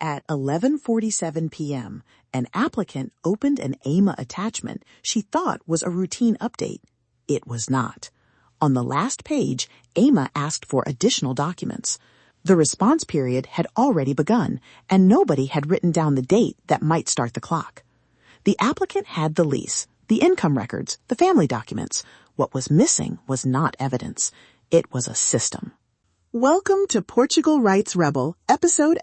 At 11:47 p.m., an applicant opened an AIMA attachment she thought was a routine update. It was not. On the last page, AIMA asked for additional documents. The response period had already begun, and nobody had written down the date that might start the clock. The applicant had the lease, the income records, the family documents. What was missing was not evidence. It was a system. Welcome to Portugal Writes Rebel, episode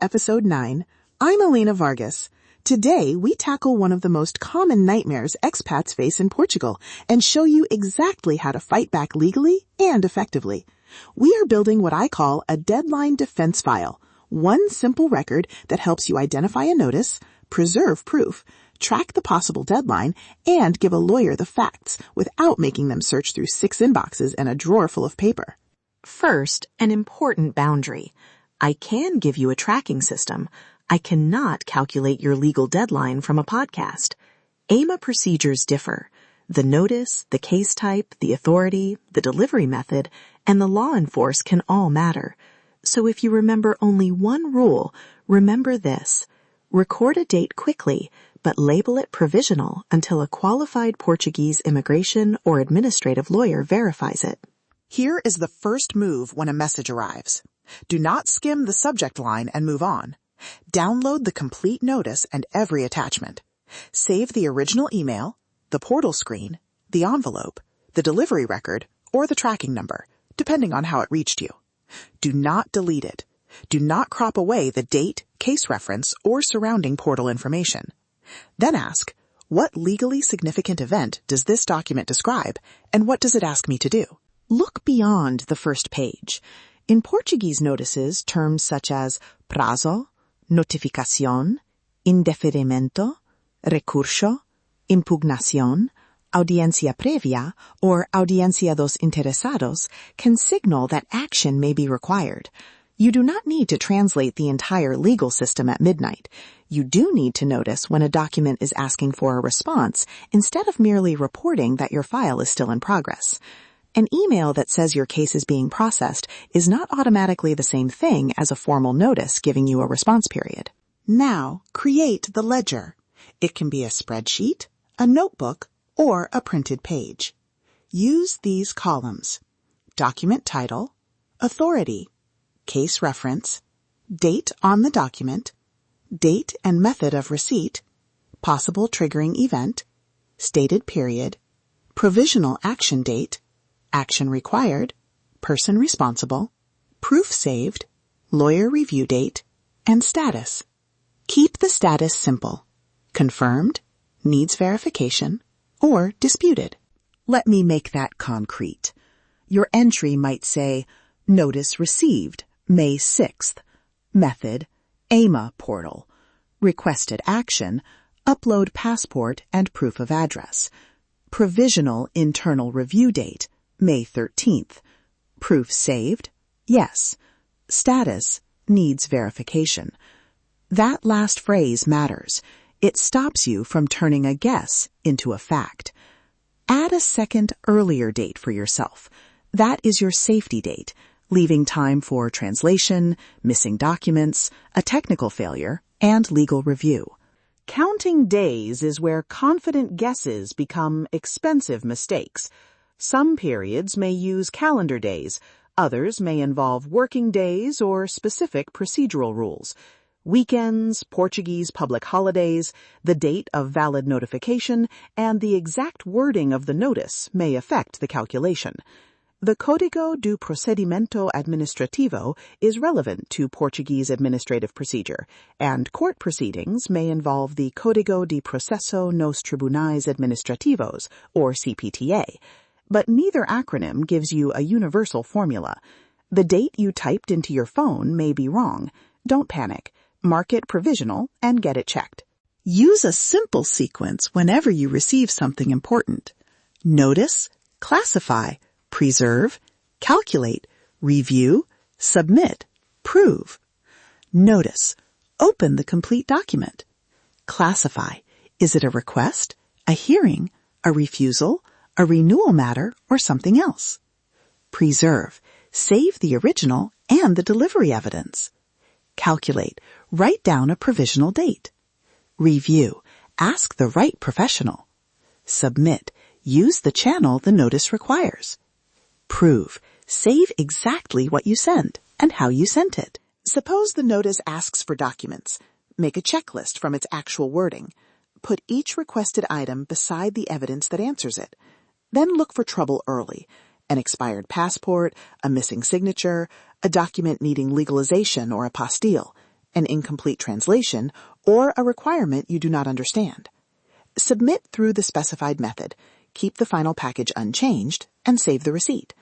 9. I'm Elena Vargas. Today, we tackle one of the most common nightmares expats face in Portugal and show you exactly how to fight back legally and effectively. We are building what I call a deadline defense file, one simple record that helps you identify a notice, preserve proof, track the possible deadline, and give a lawyer the facts without making them search through 6 inboxes and a drawer full of paper. First, an important boundary. I can give you a tracking system. I cannot calculate your legal deadline from a podcast. AIMA procedures differ. The notice, the case type, the authority, the delivery method, and the law enforce can all matter. So if you remember only one rule, remember this. Record a date quickly, but label it provisional until a qualified Portuguese immigration or administrative lawyer verifies it. Here is the first move when a message arrives. Do not skim the subject line and move on. Download the complete notice and every attachment. Save the original email, the portal screen, the envelope, the delivery record, or the tracking number, depending on how it reached you. Do not delete it. Do not crop away the date, case reference, or surrounding portal information. Then ask, what legally significant event does this document describe, and what does it ask me to do? Look beyond the first page. In Portuguese notices, terms such as prazo, notificación, indeferimento, recurso, impugnación, audiencia previa, or audiencia dos interesados can signal that action may be required. You do not need to translate the entire legal system at midnight. You do need to notice when a document is asking for a response instead of merely reporting that your file is still in progress. An email that says your case is being processed is not automatically the same thing as a formal notice giving you a response period. Now, create the ledger. It can be a spreadsheet, a notebook, or a printed page. Use these columns: document title, authority, case reference, date on the document, date and method of receipt, possible triggering event, stated period, provisional action date, action required, person responsible, proof saved, lawyer review date, and status. Keep the status simple: confirmed, needs verification, or disputed. Let me make that concrete. Your entry might say, Notice received, May 6th. Method, AIMA portal. Requested action, upload passport and proof of address. Provisional internal review date, May 13th. Proof saved? Yes. Status needs verification. That last phrase matters. It stops you from turning a guess into a fact. Add a second earlier date for yourself. That is your safety date, leaving time for translation, missing documents, a technical failure, and legal review. Counting days is where confident guesses become expensive mistakes. Some periods may use calendar days. Others may involve working days or specific procedural rules. Weekends, Portuguese public holidays, the date of valid notification, and the exact wording of the notice may affect the calculation. The Código do Procedimento Administrativo is relevant to Portuguese administrative procedure, and court proceedings may involve the Código de Processo nos Tribunais Administrativos, or CPTA. But neither acronym gives you a universal formula. The date you typed into your phone may be wrong. Don't panic. Mark it provisional and get it checked. Use a simple sequence whenever you receive something important. Notice, classify, preserve, calculate, review, submit, prove. Notice, open the complete document. Classify, is it a request, a hearing, a refusal, a renewal matter, or something else? Preserve, save the original and the delivery evidence. Calculate, Write down a provisional date. Review. Ask the right professional. Submit. Use the channel the notice requires. Prove. Save exactly what you sent and how you sent it. Suppose the notice asks for documents. Make a checklist from its actual wording. Put each requested item beside the evidence that answers it. Then look for trouble early. An expired passport, a missing signature, a document needing legalization or apostille, an incomplete translation, or a requirement you do not understand. Submit through the specified method. Keep the final package unchanged and save the receipt.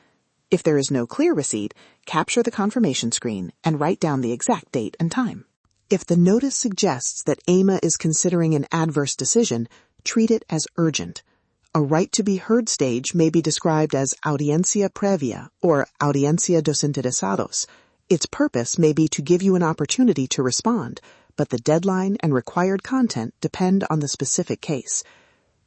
If there is no clear receipt, capture the confirmation screen and write down the exact date and time. If the notice suggests that AIMA is considering an adverse decision, treat it as urgent. A right to be heard stage may be described as audiencia previa or audiencia dos interesados. Its purpose may be to give you an opportunity to respond, but the deadline and required content depend on the specific case.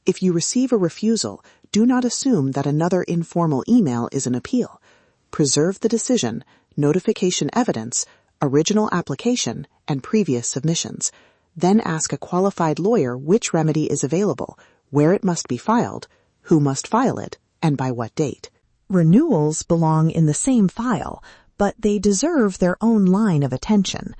If you receive a refusal, do not assume that another informal email is an appeal. Preserve the decision, notification evidence, original application, and previous submissions. Then ask a qualified lawyer which remedy is available, where it must be filed, who must file it, and by what date. Renewals belong in the same file, but they deserve their own line of attention.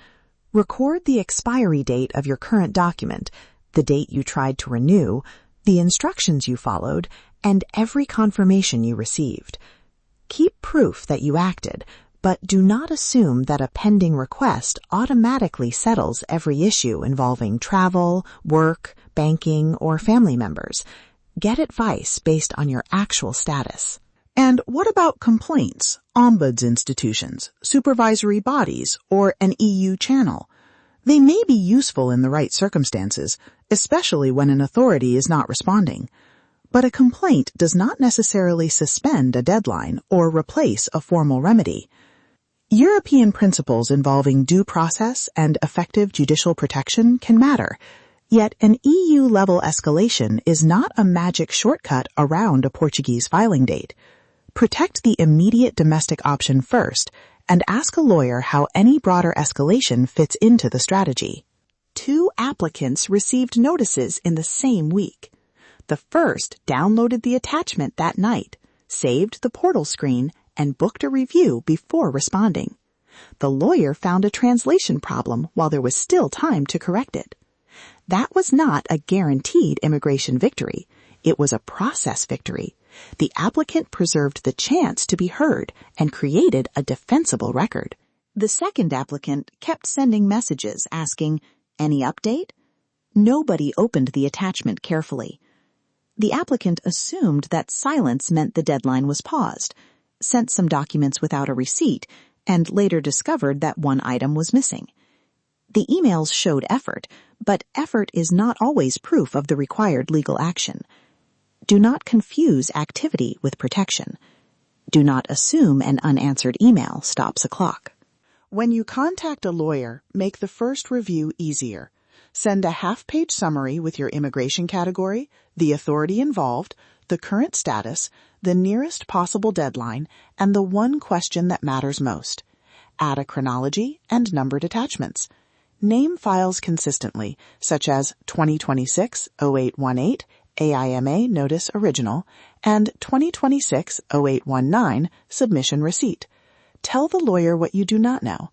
Record the expiry date of your current document, the date you tried to renew, the instructions you followed, and every confirmation you received. Keep proof that you acted, but do not assume that a pending request automatically settles every issue involving travel, work, banking, or family members. Get advice based on your actual status. And what about complaints, ombuds institutions, supervisory bodies, or an EU channel? They may be useful in the right circumstances, especially when an authority is not responding. But a complaint does not necessarily suspend a deadline or replace a formal remedy. European principles involving due process and effective judicial protection can matter, yet an EU-level escalation is not a magic shortcut around a Portuguese filing date. Protect the immediate domestic option first, and ask a lawyer how any broader escalation fits into the strategy. 2 applicants received notices in the same week. The first downloaded the attachment that night, saved the portal screen, and booked a review before responding. The lawyer found a translation problem while there was still time to correct it. That was not a guaranteed immigration victory. It was a process victory. The applicant preserved the chance to be heard and created a defensible record. The second applicant kept sending messages asking, "Any update?" Nobody opened the attachment carefully. The applicant assumed that silence meant the deadline was paused, sent some documents without a receipt, and later discovered that one item was missing. The emails showed effort, but effort is not always proof of the required legal action. Do not confuse activity with protection. Do not assume an unanswered email stops a clock. When you contact a lawyer, make the first review easier. Send a half-page summary with your immigration category, the authority involved, the current status, the nearest possible deadline, and the one question that matters most. Add a chronology and numbered attachments. Name files consistently, such as 2026-0818, AIMA Notice Original, and 2026-0819 Submission Receipt. Tell the lawyer what you do not know.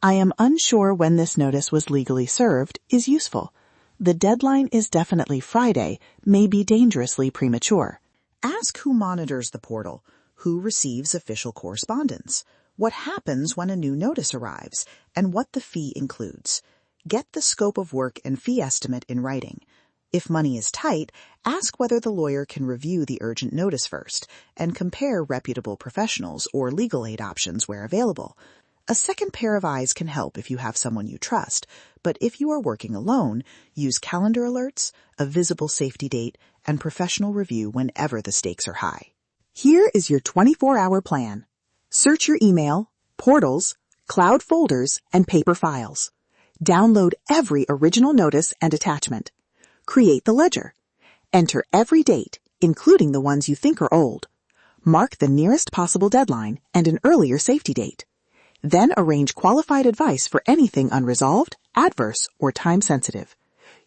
"I am unsure when this notice was legally served" is useful. "The deadline is definitely Friday" may be dangerously premature. Ask who monitors the portal, who receives official correspondence, what happens when a new notice arrives, and what the fee includes. Get the scope of work and fee estimate in writing. If money is tight, ask whether the lawyer can review the urgent notice first and compare reputable professionals or legal aid options where available. A second pair of eyes can help if you have someone you trust, but if you are working alone, use calendar alerts, a visible safety date, and professional review whenever the stakes are high. Here is your 24-hour plan. Search your email, portals, cloud folders, and paper files. Download every original notice and attachment. Create the ledger. Enter every date, including the ones you think are old. Mark the nearest possible deadline and an earlier safety date. Then arrange qualified advice for anything unresolved adverse, or time-sensitive.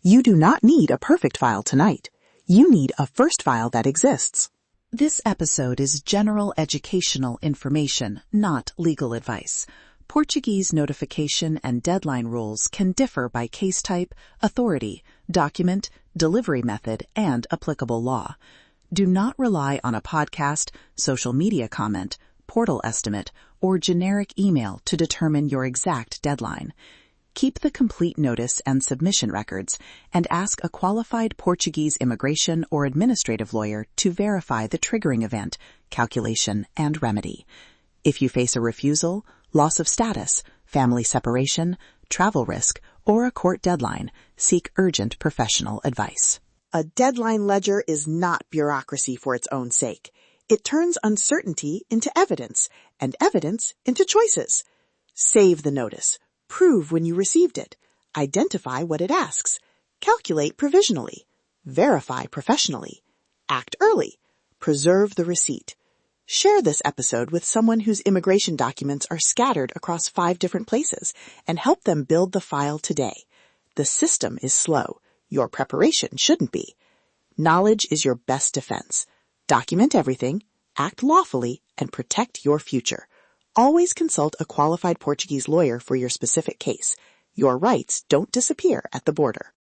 You do not need a perfect file tonight. You need a first file that exists. This episode is general educational information, not legal advice. Portuguese notification and deadline rules can differ by case type, authority, document, delivery method, and applicable law. Do not rely on a podcast, social media comment, portal estimate, or generic email to determine your exact deadline. Keep the complete notice and submission records and ask a qualified Portuguese immigration or administrative lawyer to verify the triggering event, calculation, and remedy. If you face a refusal, loss of status, family separation, travel risk, or a court deadline, seek urgent professional advice. A deadline ledger is not bureaucracy for its own sake. It turns uncertainty into evidence, and evidence into choices. Save the notice. Prove when you received it. Identify what it asks. Calculate provisionally. Verify professionally. Act early. Preserve the receipt. Share this episode with someone whose immigration documents are scattered across 5 different places and help them build the file today. The system is slow. Your preparation shouldn't be. Knowledge is your best defense. Document everything, act lawfully, and protect your future. Always consult a qualified Portuguese lawyer for your specific case. Your rights don't disappear at the border.